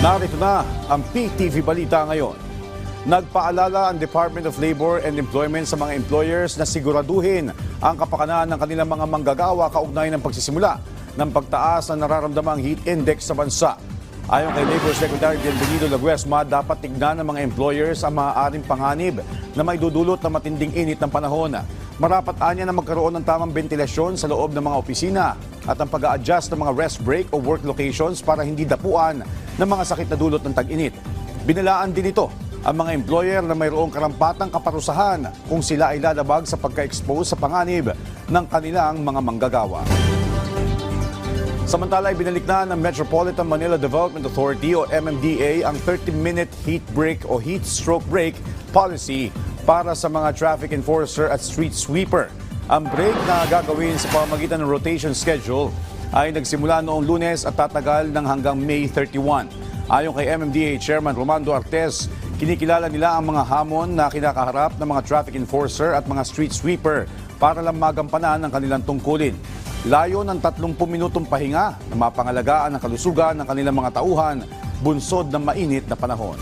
Narito na ang PTV Balita ngayon. Nagpaalala ang Department of Labor and Employment sa mga employers na siguraduhin ang kapakanan ng kanilang mga manggagawa kaugnay ng pagsisimula ng pagtaas ng nararamdamang heat index sa bansa. Ayon kay Labor Secretary Bienvenido Laguesma, dapat tignan ng mga employers ang maaaring panganib na may dudulot ng matinding init ng panahon. Marapat anya na magkaroon ng tamang ventilasyon sa loob ng mga opisina at ang pag-a-adjust ng mga rest break o work locations para hindi dapuan ng mga sakit na dulot ng tag-init. Binalaan din ito ang mga employer na mayroong karampatang kaparusahan kung sila ay lalabag sa pagka-expose sa panganib ng kanilang mga manggagawa. Samantala, ibinalik na ng Metropolitan Manila Development Authority o MMDA ang 30-minute heat break o heat stroke break policy para sa mga traffic enforcer at street sweeper. Ang break na gagawin sa pamamagitan ng rotation schedule ay nagsimula noong Lunes at tatagal ng hanggang May 31. Ayon kay MMDA Chairman Romando Artes, kinikilala nila ang mga hamon na kinakaharap ng mga traffic enforcer at mga street sweeper para lang magampanan ang kanilang tungkulin. Layo ng 30 minutong pahinga na mapangalagaan ang kalusugan ng kanilang mga tauhan, bunsod ng mainit na panahon.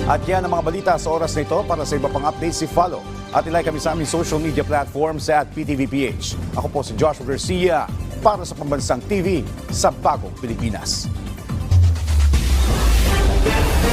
At yan ang mga balita sa oras na ito. Para sa iba pang updates, follow at ilike kami sa aming social media platforms at PTVPH. Ako po si Joshua Garcia para sa Pambansang TV sa Bagong Pilipinas.